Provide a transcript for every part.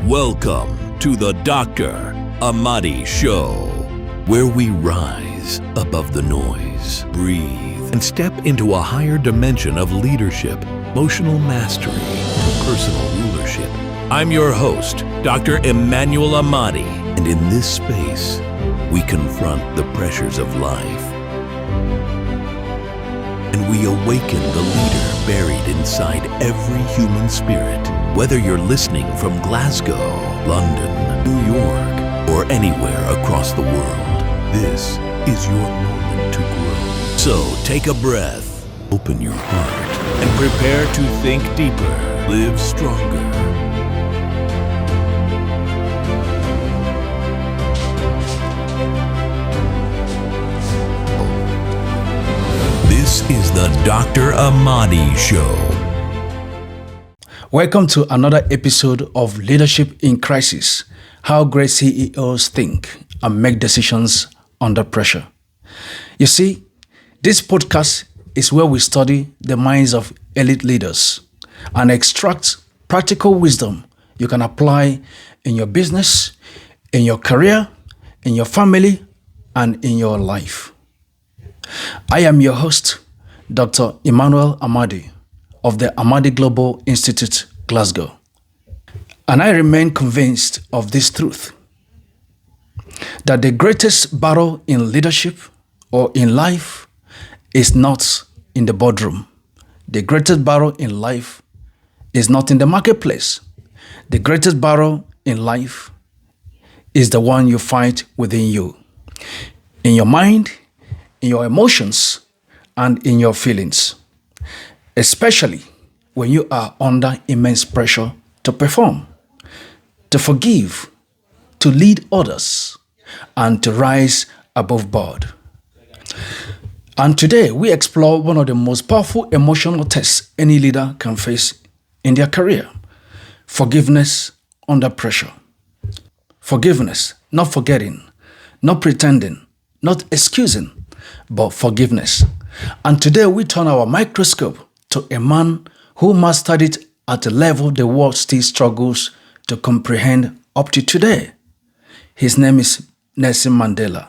Welcome to the Dr. AMADI Show, where we rise above the noise, breathe, and step into a higher dimension of leadership, emotional mastery, and personal rulership. I'm your host, Dr. Emmanuel AMADI, and in this space, we confront the pressures of life. And we awaken the leader buried inside every human spirit. Whether you're listening from Glasgow, London, New York, or anywhere across the world, this is your moment to grow. So take a breath, open your heart, and prepare to think deeper, live stronger. This is the Dr. AMADI Show. Welcome to another episode of Leadership in Crisis, how great CEOs think and make decisions under pressure. You see, this podcast is where we study the minds of elite leaders and extract practical wisdom you can apply in your business, in your career, in your family, and in your life. I am your host, Dr. Emmanuel AMADI of the AMADI Global Institute, Glasgow. And I remain convinced of this truth, that the greatest battle in leadership or in life is not in the boardroom. The greatest battle in life is not in the marketplace. The greatest battle in life is the one you fight within you, in your mind, in your emotions, and in your feelings, especially when you are under immense pressure to perform, to forgive, to lead others, and to rise above board. And today we explore one of the most powerful emotional tests any leader can face in their career: forgiveness under pressure. Forgiveness, not forgetting, not pretending, not excusing, but forgiveness. And today we turn our microscope to a man who mastered it at a level the world still struggles to comprehend up to today. His name is Nelson Mandela.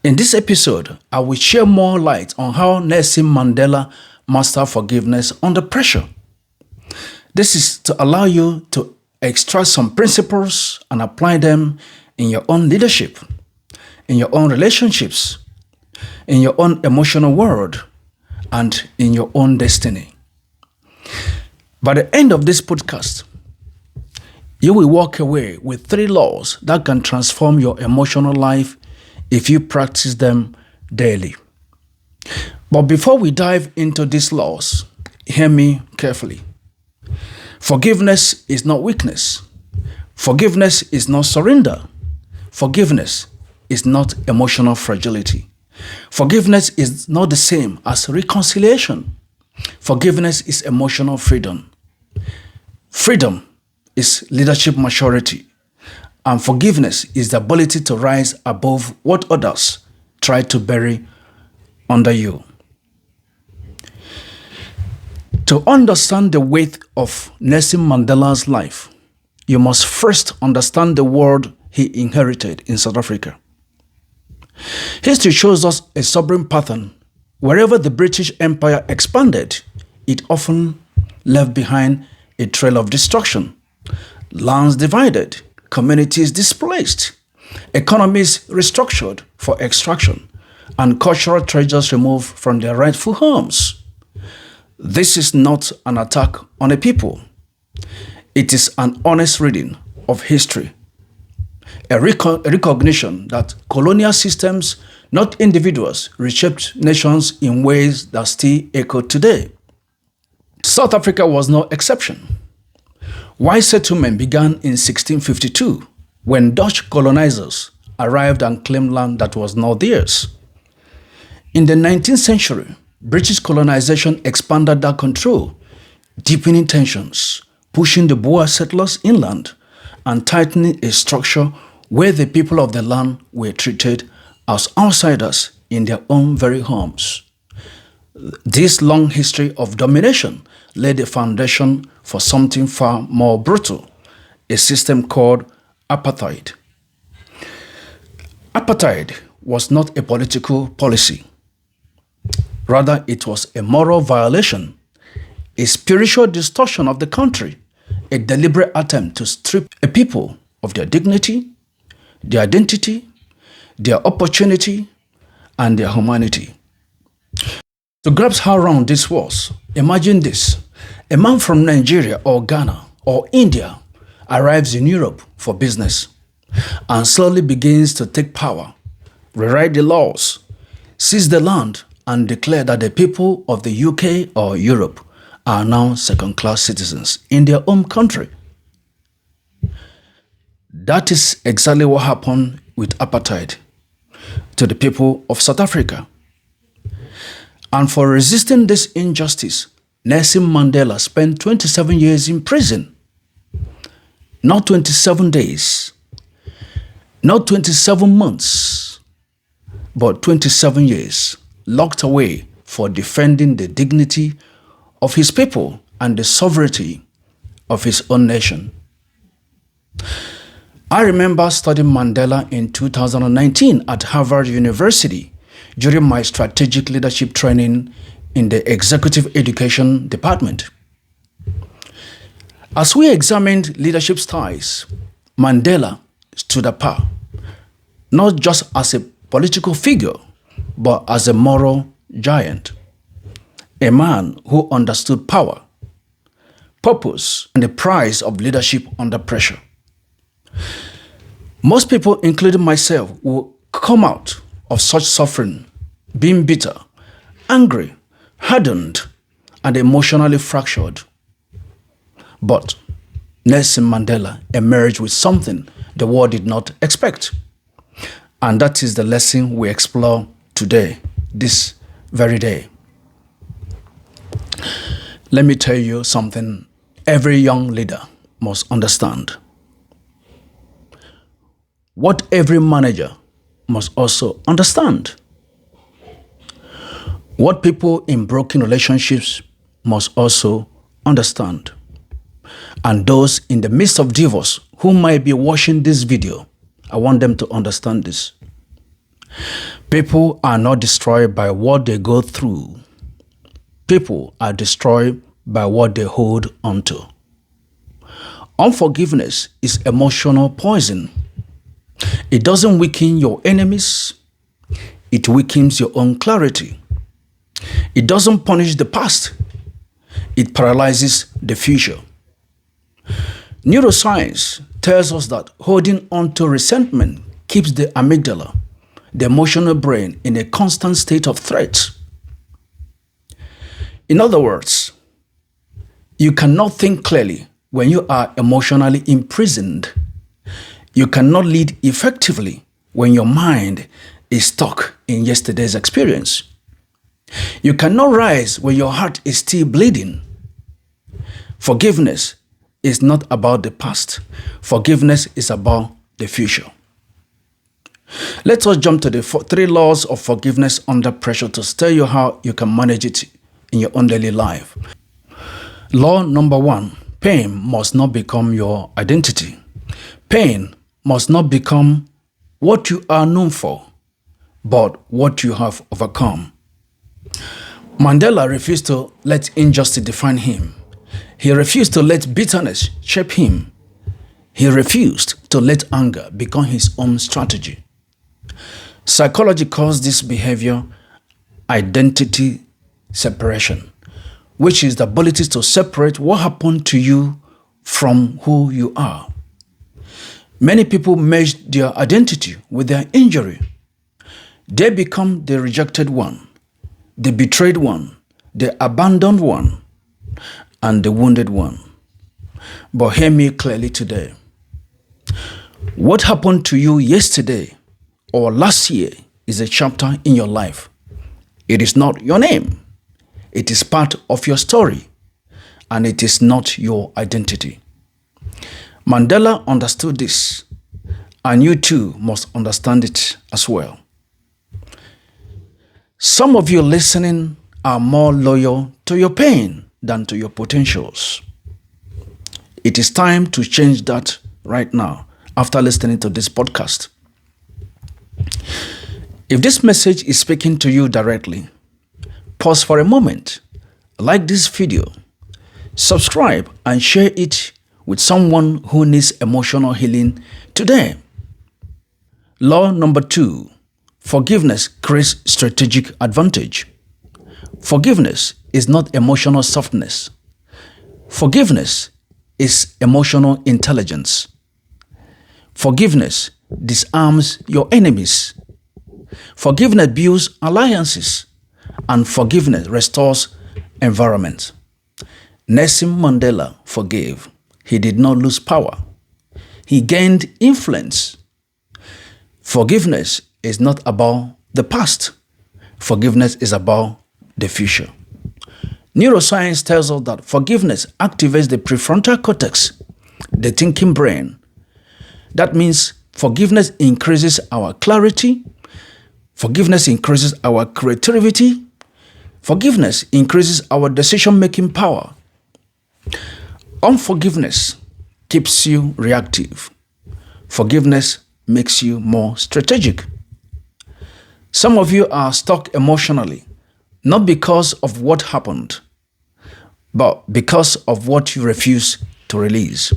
In this episode, I will share more light on how Nelson Mandela mastered forgiveness under pressure. This is to allow you to extract some principles and apply them in your own leadership, in your own relationships, in your own emotional world, and in your own destiny. By the end of this podcast, you will walk away with 3 laws that can transform your emotional life if you practice them daily. But before we dive into these laws, hear me carefully. Forgiveness is not weakness. Forgiveness is not surrender. Forgiveness is not emotional fragility. Forgiveness is not the same as reconciliation. Forgiveness is emotional freedom. Freedom is leadership maturity. And forgiveness is the ability to rise above what others try to bury under you. To understand the weight of Nelson Mandela's life, you must first understand the world he inherited in South Africa. History shows us a sobering pattern. Wherever the British Empire expanded, it often left behind a trail of destruction. Lands divided, communities displaced, economies restructured for extraction, and cultural treasures removed from their rightful homes. This is not an attack on a people. It is an honest reading of history. A recognition that colonial systems, not individuals, reshaped nations in ways that still echo today. South Africa was no exception. White settlement began in 1652 when Dutch colonizers arrived and claimed land that was not theirs. In the 19th century, British colonization expanded that control, deepening tensions, pushing the Boer settlers inland, and tightening a structure where the people of the land were treated as outsiders in their own very homes. This long history of domination laid the foundation for something far more brutal, a system called apartheid. Apartheid was not a political policy. Rather, it was a moral violation, a spiritual distortion of the country, a deliberate attempt to strip a people of their dignity, their identity, their opportunity, and their humanity. To grasp how wrong this was, imagine this. A man from Nigeria or Ghana or India arrives in Europe for business and slowly begins to take power, rewrite the laws, seize the land, and declare that the people of the UK or Europe are now second-class citizens in their own country. That is exactly what happened with apartheid to the people of South Africa. And for resisting this injustice, Nelson Mandela spent 27 years in prison. Not 27 days, not 27 months, but 27 years locked away for defending the dignity of his people and the sovereignty of his own nation. I remember studying Mandela in 2019 at Harvard University during my strategic leadership training in the executive education department. As we examined leadership styles, Mandela stood apart, not just as a political figure, but as a moral giant, a man who understood power, purpose, and the price of leadership under pressure. Most people, including myself, will come out of such suffering being bitter, angry, hardened, and emotionally fractured. But Nelson Mandela emerged with something the world did not expect. And that is the lesson we explore today, this very day. Let me tell you something every young leader must understand. What every manager must also understand. What people in broken relationships must also understand. And those in the midst of divorce who might be watching this video, I want them to understand this. People are not destroyed by what they go through. People are destroyed by what they hold onto. Unforgiveness is emotional poison. It doesn't weaken your enemies. It weakens your own clarity. It doesn't punish the past. It paralyzes the future. Neuroscience tells us that holding on to resentment keeps the amygdala, the emotional brain, in a constant state of threat. In other words, you cannot think clearly when you are emotionally imprisoned. You cannot lead effectively when your mind is stuck in yesterday's experience. You cannot rise when your heart is still bleeding. Forgiveness is not about the past. Forgiveness is about the future. Let us jump to the 3 laws of forgiveness under pressure to tell you how you can manage it in your own daily life. Law number 1, pain must not become your identity. Pain must not become what you are known for, but what you have overcome. Mandela refused to let injustice define him. He refused to let bitterness shape him. He refused to let anger become his own strategy. Psychology calls this behavior identity separation, which is the ability to separate what happened to you from who you are. Many people merge their identity with their injury. They become the rejected one, the betrayed one, the abandoned one, and the wounded one. But hear me clearly today. What happened to you yesterday or last year is a chapter in your life. It is not your name. It is part of your story, and it is not your identity. Mandela understood this, and you too must understand it as well. Some of you listening are more loyal to your pain than to your potentials. It is time to change that right now after listening to this podcast. If this message is speaking to you directly, pause for a moment, like this video, subscribe and share it with someone who needs emotional healing today. Law number 2, forgiveness creates strategic advantage. Forgiveness is not emotional softness. Forgiveness is emotional intelligence. Forgiveness disarms your enemies. Forgiveness builds alliances, and forgiveness restores environment. Nelson Mandela forgave. He did not lose power. He gained influence. Forgiveness is not about the past. Forgiveness is about the future. Neuroscience tells us that forgiveness activates the prefrontal cortex, the thinking brain. That means forgiveness increases our clarity. Forgiveness increases our creativity. Forgiveness increases our decision-making power. Unforgiveness keeps you reactive. Forgiveness makes you more strategic. Some of you are stuck emotionally, not because of what happened, but because of what you refuse to release.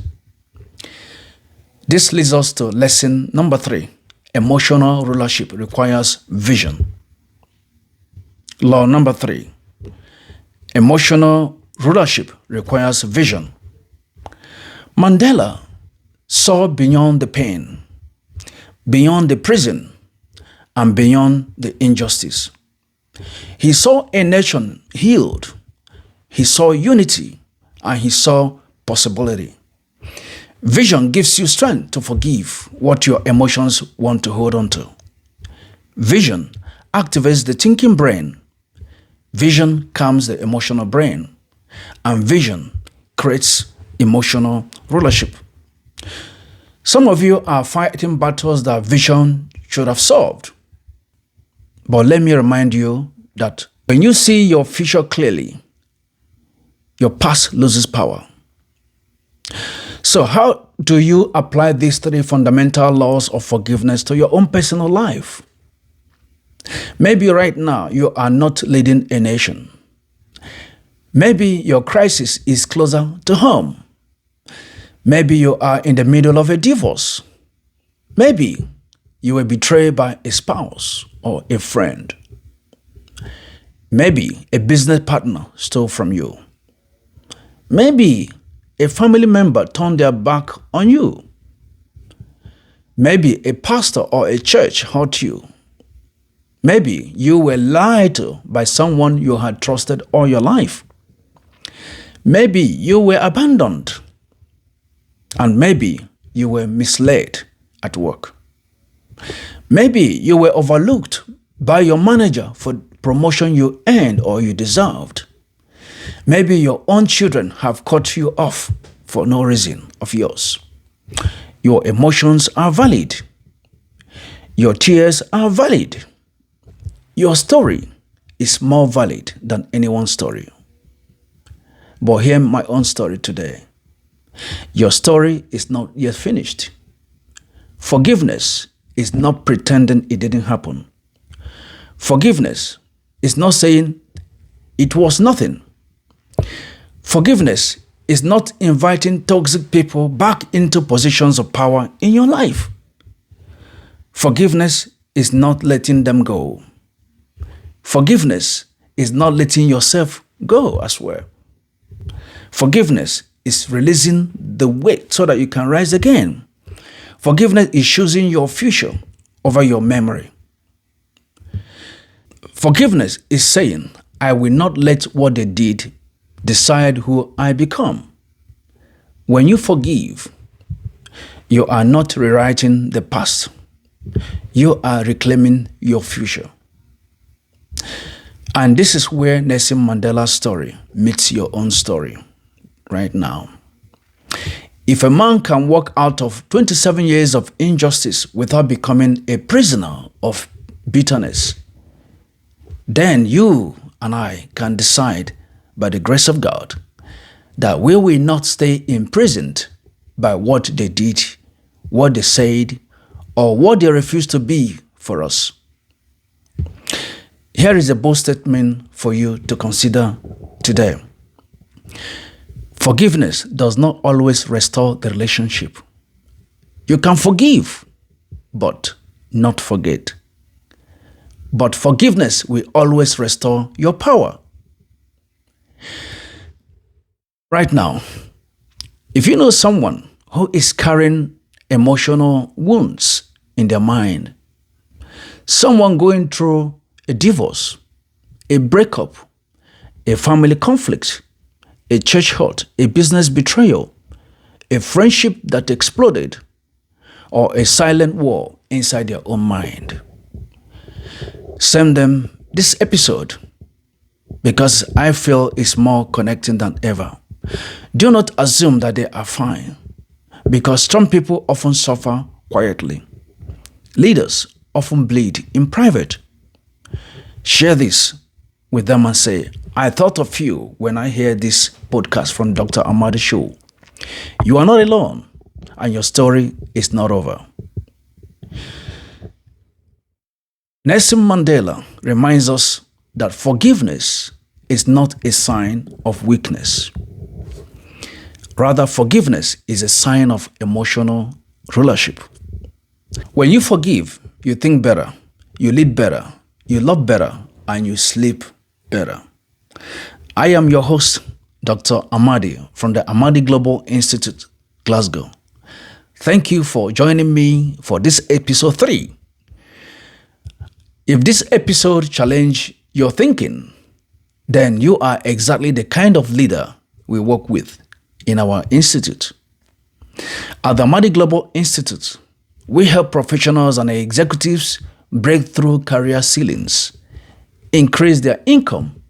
This leads us to lesson number 3. Emotional rulership requires vision. Law number 3. Emotional rulership requires vision. Mandela saw beyond the pain, beyond the prison, and beyond the injustice. He saw a nation healed. He saw unity, and he saw possibility. Vision gives you strength to forgive what your emotions want to hold on to. Vision activates the thinking brain. Vision calms the emotional brain. And vision creates emotional rulership. Some of you are fighting battles that vision should have solved. But let me remind you that when you see your future clearly, your past loses power. So how do you apply these 3 fundamental laws of forgiveness to your own personal life? Maybe right now you are not leading a nation. Maybe your crisis is closer to home. Maybe you are in the middle of a divorce. Maybe you were betrayed by a spouse or a friend. Maybe a business partner stole from you. Maybe a family member turned their back on you. Maybe a pastor or a church hurt you. Maybe you were lied to by someone you had trusted all your life. Maybe you were abandoned. And maybe you were misled at work. Maybe you were overlooked by your manager for promotion you earned or you deserved. Maybe your own children have cut you off for no reason of yours. Your emotions are valid. Your tears are valid. Your story is more valid than anyone's story. But hear my own story today. Your story is not yet finished. Forgiveness is not pretending it didn't happen. Forgiveness is not saying it was nothing. Forgiveness is not inviting toxic people back into positions of power in your life. Forgiveness is not letting them go. Forgiveness is not letting yourself go as well. Forgiveness is releasing the weight so that you can rise again. Forgiveness is choosing your future over your memory. Forgiveness is saying, I will not let what they did decide who I become. When you forgive, you are not rewriting the past. You are reclaiming your future. And this is where Nelson Mandela's story meets your own story right now. If a man can walk out of 27 years of injustice without becoming a prisoner of bitterness, then you and I can decide by the grace of God that we will not stay imprisoned by what they did, what they said, or what they refused to be for us. Here is a bold statement for you to consider today. Forgiveness does not always restore the relationship. You can forgive, but not forget. But forgiveness will always restore your power. Right now, if you know someone who is carrying emotional wounds in their mind, someone going through a divorce, a breakup, a family conflict, a church hurt, a business betrayal, a friendship that exploded, or a silent war inside their own mind, send them this episode because I feel it's more connecting than ever. Do not assume that they are fine, because some people often suffer quietly. Leaders often bleed in private. Share this with them and say, I thought of you when I hear this podcast from Dr. AMADI Show. You are not alone, and your story is not over. Nelson Mandela reminds us that forgiveness is not a sign of weakness. Rather, forgiveness is a sign of emotional rulership. When you forgive, you think better, you lead better, you love better, and you sleep better. I am your host, Dr. AMADI from the AMADI Global Institute, Glasgow. Thank you for joining me for this episode 3. If this episode challenged your thinking, then you are exactly the kind of leader we work with in our institute. At the AMADI Global Institute, we help professionals and executives break through career ceilings, increase their income,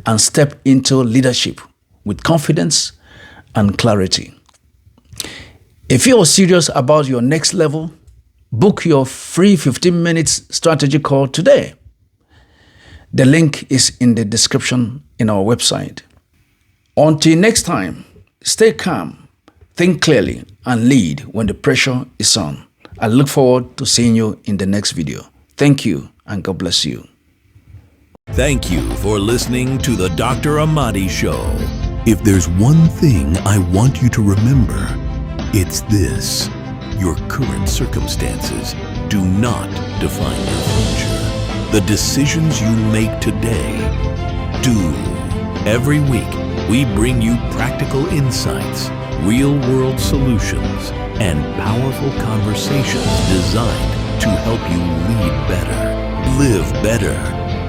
and step into leadership with confidence and clarity. If you are serious about your next level, book your free 15 minutes strategy call today. The link is in the description in our website. Until next time, stay calm, think clearly, and lead when the pressure is on. I look forward to seeing you in the next video. Thank you, and God bless you. Thank you for listening to the Dr. AMADI Show. If there's one thing I want you to remember, it's this: your current circumstances do not define your future. The decisions you make today do. Every week, we bring you practical insights, real-world solutions, and powerful conversations designed to help you lead better, live better,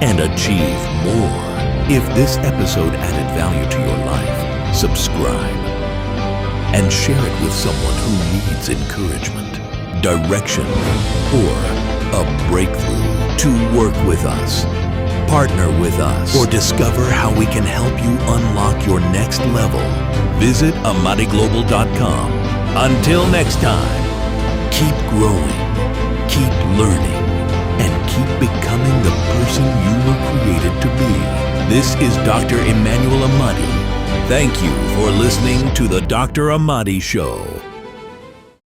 and achieve more. If this episode added value to your life, subscribe and share it with someone who needs encouragement, direction, or a breakthrough. To work with us, partner with us, or discover how we can help you unlock your next level, visit amadiglobal.com. Until next time, keep growing, keep learning, and keep becoming the person you were created to be. This is Dr. Emmanuel AMADI. Thank you for listening to the Dr. AMADI Show.